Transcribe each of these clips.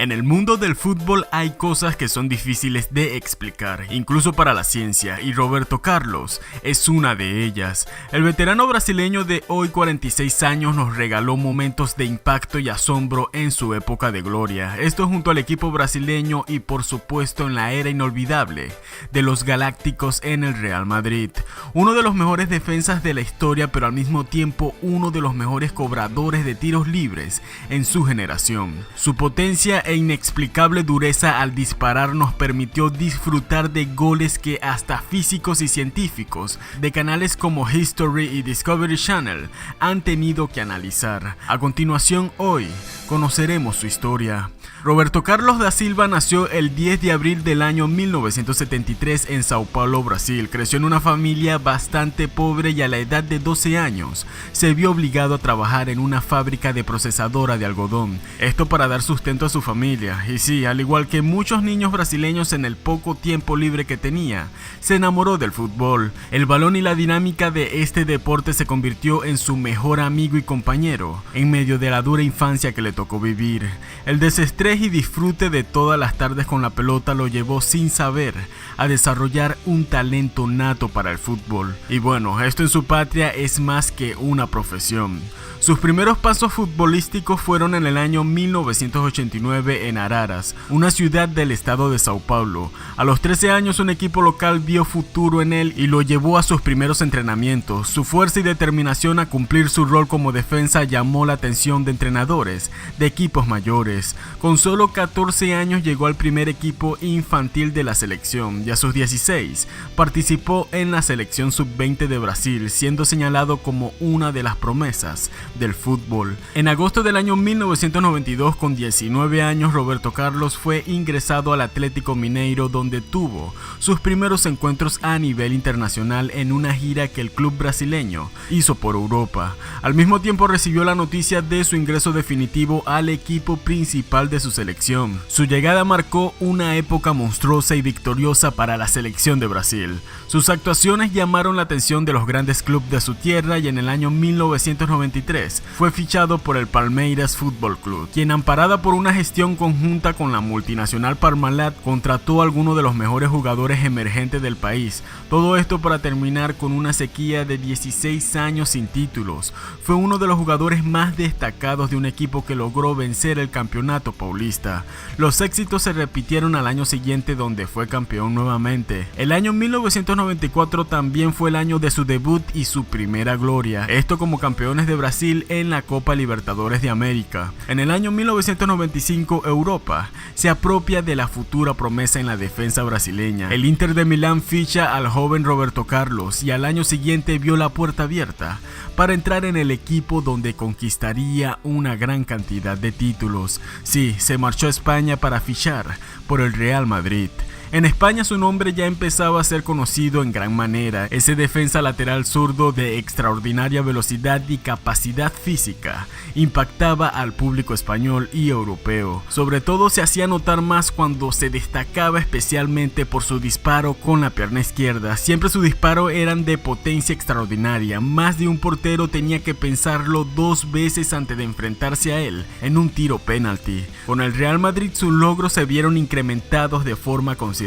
En el mundo del fútbol hay cosas que son difíciles de explicar, incluso para la ciencia, y Roberto Carlos es una de ellas. El veterano brasileño de hoy 46 años nos regaló momentos de impacto y asombro en su época de gloria. Esto junto al equipo brasileño y por supuesto en la era inolvidable de los Galácticos en el Real Madrid. Uno de los mejores defensas de la historia, pero al mismo tiempo uno de los mejores cobradores de tiros libres en su generación. Su potencia e inexplicable dureza al disparar nos permitió disfrutar de goles que hasta físicos y científicos de canales como History y Discovery Channel han tenido que analizar. A continuación, hoy conoceremos su historia. Roberto Carlos da Silva nació el 10 de abril del año 1973 en Sao Paulo, Brasil. Creció en una familia bastante pobre y a la edad de 12 años se vio obligado a trabajar en una fábrica de procesadora de algodón. Esto para dar sustento a su familia. Y sí, al igual que muchos niños brasileños en el poco tiempo libre que tenía, se enamoró del fútbol. El balón y la dinámica de este deporte se convirtió en su mejor amigo y compañero en medio de la dura infancia que le tocó vivir. El desestrés y disfrute de todas las tardes con la pelota lo llevó sin saber a desarrollar un talento nato para el fútbol. Y bueno, esto en su patria es más que una profesión. Sus primeros pasos futbolísticos fueron en el año 1989 en Araras, una ciudad del estado de Sao Paulo. A los 13 años un equipo local vio futuro en él y lo llevó a sus primeros entrenamientos. Su fuerza y determinación a cumplir su rol como defensa llamó la atención de entrenadores de equipos mayores. Con solo 14 años llegó al primer equipo infantil de la selección y a sus 16 participó en la selección sub-20 de Brasil, siendo señalado como una de las promesas del fútbol. En agosto del año 1992, con 19 años, Roberto Carlos fue ingresado al Atlético Mineiro, donde tuvo sus primeros encuentros a nivel internacional en una gira que el club brasileño hizo por Europa. Al mismo tiempo recibió la noticia de su ingreso definitivo al equipo principal de su selección. Su llegada marcó una época monstruosa y victoriosa para la selección de Brasil. Sus actuaciones llamaron la atención de los grandes clubes de su tierra y en el año 1993 fue fichado por el Palmeiras Fútbol Club, quien, amparada por una gestión conjunta con la multinacional Parmalat, contrató a algunos de los mejores jugadores emergentes del país. Todo esto para terminar con una sequía de 16 años sin títulos. Fue uno de los jugadores más destacados de un equipo que logró vencer el campeonato paulista. Los éxitos se repitieron al año siguiente, donde fue campeón nuevamente. El año 1994 también fue el año de su debut y su primera gloria, esto como campeones de Brasil en la Copa Libertadores de América. En el año 1995, Europa se apropia de la futura promesa en la defensa brasileña. El Inter de Milán ficha al joven Roberto Carlos y al año siguiente vio la puerta abierta para entrar en el equipo, donde conquistaría una gran cantidad de títulos. Sí, se marchó a España para fichar por el Real Madrid. En España su nombre ya empezaba a ser conocido en gran manera. Ese defensa lateral zurdo de extraordinaria velocidad y capacidad física impactaba al público español y europeo. Sobre todo se hacía notar más cuando se destacaba especialmente por su disparo con la pierna izquierda. Siempre sus disparos eran de potencia extraordinaria. Más de un portero tenía que pensarlo dos veces antes de enfrentarse a él en un tiro penalti. Con el Real Madrid sus logros se vieron incrementados de forma considerable.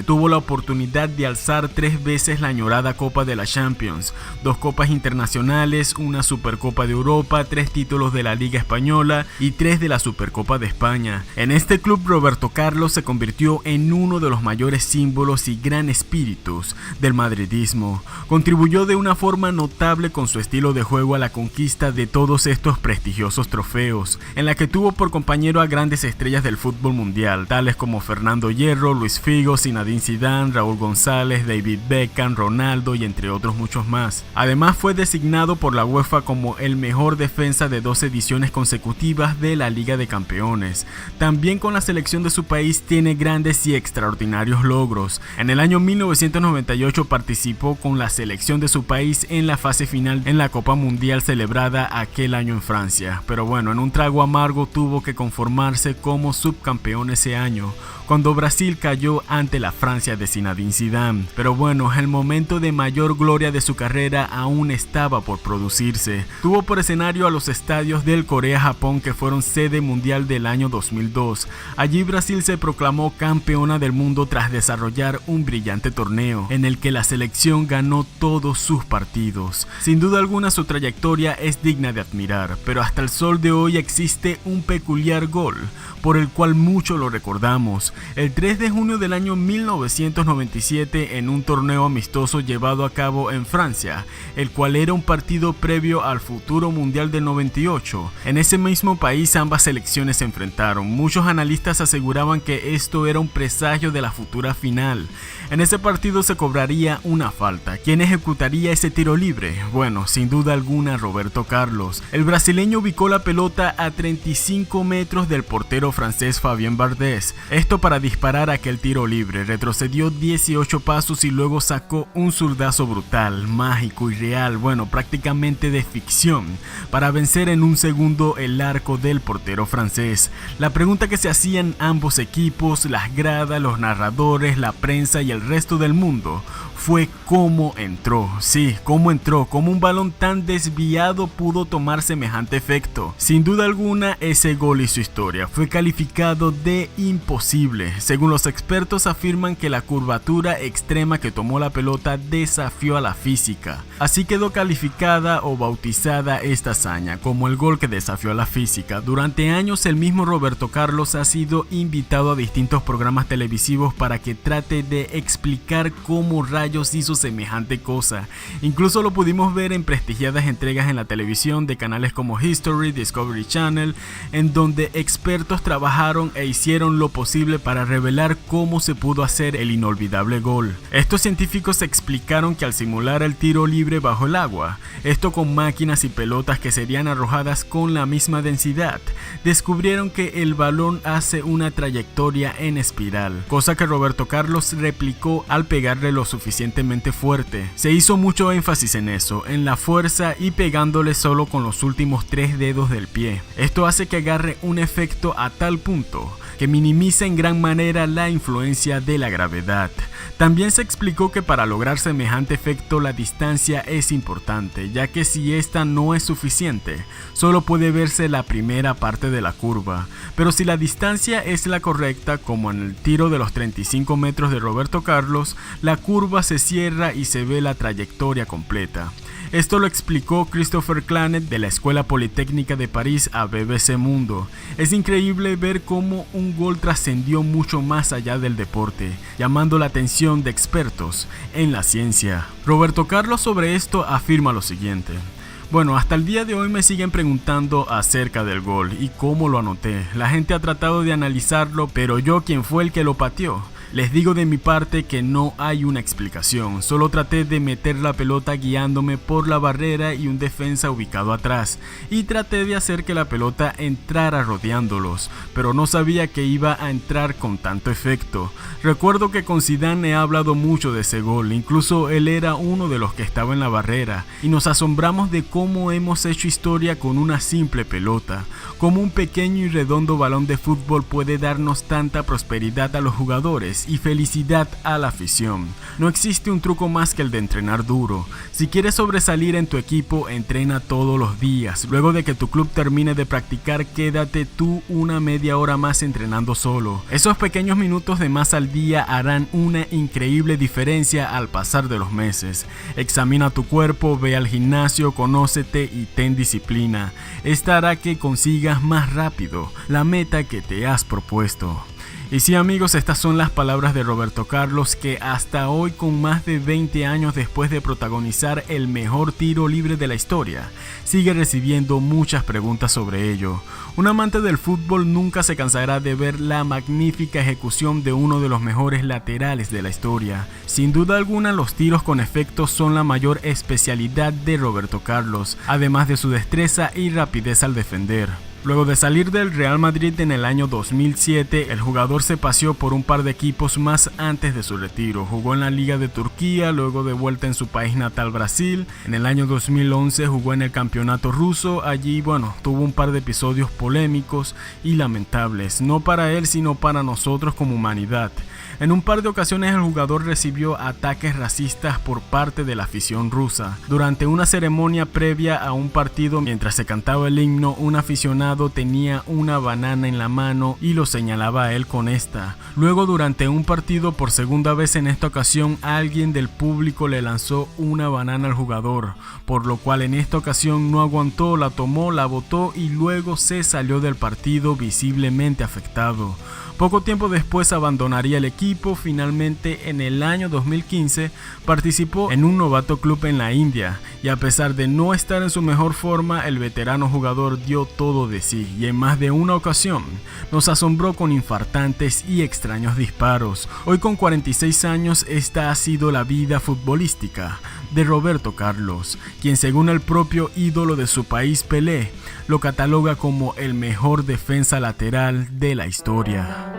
Tuvo la oportunidad de alzar 3 veces la añorada Copa de la Champions, 2 copas internacionales, una Supercopa de Europa, 3 títulos de la Liga Española y 3 de la Supercopa de España. En este club Roberto Carlos se convirtió en uno de los mayores símbolos y gran espíritus del madridismo. Contribuyó de una forma notable con su estilo de juego a la conquista de todos estos prestigiosos trofeos, en la que tuvo por compañero a grandes estrellas del fútbol mundial, tales como Fernando Hierro, Luis Figo, Zinedine Zidane, Raúl González, David Beckham, Ronaldo y entre otros muchos más. Además fue designado por la UEFA como el mejor defensa de 2 ediciones consecutivas de la Liga de Campeones. También con la selección de su país tiene grandes y extraordinarios logros. En el año 1998 participó con la selección de su país en la fase final en la Copa Mundial celebrada aquel año en Francia. Pero bueno, en un trago amargo tuvo que conformarse como subcampeón ese año, cuando Brasil cayó partido ante la Francia de Zinedine Zidane. Pero bueno, el momento de mayor gloria de su carrera aún estaba por producirse. Tuvo por escenario a los estadios del Corea-Japón, que fueron sede mundial del año 2002. Allí Brasil se proclamó campeona del mundo tras desarrollar un brillante torneo en el que la selección ganó todos sus partidos. Sin duda alguna su trayectoria es digna de admirar, pero hasta el sol de hoy existe un peculiar gol por el cual mucho lo recordamos. El 3 de junio del año 1997, en un torneo amistoso llevado a cabo en Francia, el cual era un partido previo al futuro mundial del 98. En ese mismo país ambas selecciones se enfrentaron. Muchos analistas aseguraban que esto era un presagio de la futura final. En ese partido se cobraría una falta. ¿Quién ejecutaría ese tiro libre? Bueno, sin duda alguna Roberto Carlos. El brasileño ubicó la pelota a 35 metros del portero francés Fabien Barthez. Esto para disparar aquel tiro libre. Retrocedió 18 pasos y luego sacó un zurdazo brutal, mágico y real, bueno, prácticamente de ficción, para vencer en un segundo el arco del portero francés. La pregunta que se hacían ambos equipos, las gradas, los narradores, la prensa y el resto del mundo fue cómo entró. Sí, cómo entró, cómo un balón tan desviado pudo tomar semejante efecto. Sin duda alguna, ese gol y su historia fue calificado de imposible. Según los expertos, afirman que la curvatura extrema que tomó la pelota desafió a la física. Así quedó calificada o bautizada esta hazaña como el gol que desafió a la física. Durante años el mismo Roberto Carlos ha sido invitado a distintos programas televisivos para que trate de explicar cómo rayos hizo semejante cosa. Incluso lo pudimos ver en prestigiadas entregas en la televisión de canales como History, Discovery Channel, en donde expertos trabajaron e hicieron lo posible para revelar cómo se pudo hacer el inolvidable gol. Estos científicos explicaron que al simular el tiro libre bajo el agua, esto con máquinas y pelotas que serían arrojadas con la misma densidad, descubrieron que el balón hace una trayectoria en espiral, cosa que Roberto Carlos replicó al pegarle lo suficientemente fuerte. Se hizo mucho énfasis en eso, en la fuerza y pegándole solo con los últimos 3 dedos del pie. Esto hace que agarre un efecto a tal punto que minimiza en gran manera la influencia de la gravedad. También se explicó que para lograr semejante efecto la distancia es importante, ya que si esta no es suficiente, solo puede verse la primera parte de la curva. Pero si la distancia es la correcta, como en el tiro de los 35 metros de Roberto Carlos, la curva se cierra y se ve la trayectoria completa. Esto lo explicó Christopher Clanet de la Escuela Politécnica de París a BBC Mundo. Es increíble ver cómo un gol trascendió mucho más allá del deporte, llamando la atención de expertos en la ciencia. Roberto Carlos sobre esto afirma lo siguiente: bueno, hasta el día de hoy me siguen preguntando acerca del gol y cómo lo anoté. La gente ha tratado de analizarlo, pero yo, ¿quién fue el que lo pateó? Les digo de mi parte que no hay una explicación, solo traté de meter la pelota guiándome por la barrera y un defensa ubicado atrás, y traté de hacer que la pelota entrara rodeándolos, pero no sabía que iba a entrar con tanto efecto. Recuerdo que con Zidane he hablado mucho de ese gol, incluso él era uno de los que estaba en la barrera, y nos asombramos de cómo hemos hecho historia con una simple pelota, cómo un pequeño y redondo balón de fútbol puede darnos tanta prosperidad a los jugadores y felicidad a la afición. No existe un truco más que el de entrenar duro. Si quieres sobresalir en tu equipo, entrena todos los días. Luego de que tu club termine de practicar, quédate tú una media hora más entrenando solo. Esos pequeños minutos de más al día harán una increíble diferencia al pasar de los meses. Examina tu cuerpo, ve al gimnasio, conócete y ten disciplina. Esta hará que consigas más rápido la meta que te has propuesto. Y sí, amigos, estas son las palabras de Roberto Carlos, que hasta hoy, con más de 20 años después de protagonizar el mejor tiro libre de la historia, sigue recibiendo muchas preguntas sobre ello. Un amante del fútbol nunca se cansará de ver la magnífica ejecución de uno de los mejores laterales de la historia. Sin duda alguna, los tiros con efecto son la mayor especialidad de Roberto Carlos, además de su destreza y rapidez al defender. Luego de salir del Real Madrid en el año 2007, el jugador se paseó por un par de equipos más antes de su retiro. Jugó en la Liga de Turquía, luego de vuelta en su país natal Brasil. En el año 2011 jugó en el campeonato ruso. Allí, tuvo un par de episodios polémicos y lamentables, no para él sino para nosotros como humanidad. En un par de ocasiones el jugador recibió ataques racistas por parte de la afición rusa. Durante una ceremonia previa a un partido, mientras se cantaba el himno, un aficionado tenía una banana en la mano y lo señalaba a él con esta. Luego, durante un partido, por segunda vez en esta ocasión, alguien del público le lanzó una banana al jugador, por lo cual en esta ocasión no aguantó, la tomó, la botó y luego se salió del partido visiblemente afectado. Poco tiempo después abandonaría el equipo. Finalmente, en el año 2015 participó en un novato club en la India y a pesar de no estar en su mejor forma, el veterano jugador dio todo de sí y en más de una ocasión nos asombró con infartantes y extraños disparos. Hoy con 46 años, esta ha sido la vida futbolística de Roberto Carlos, quien según el propio ídolo de su país Pelé, lo cataloga como el mejor defensa lateral de la historia.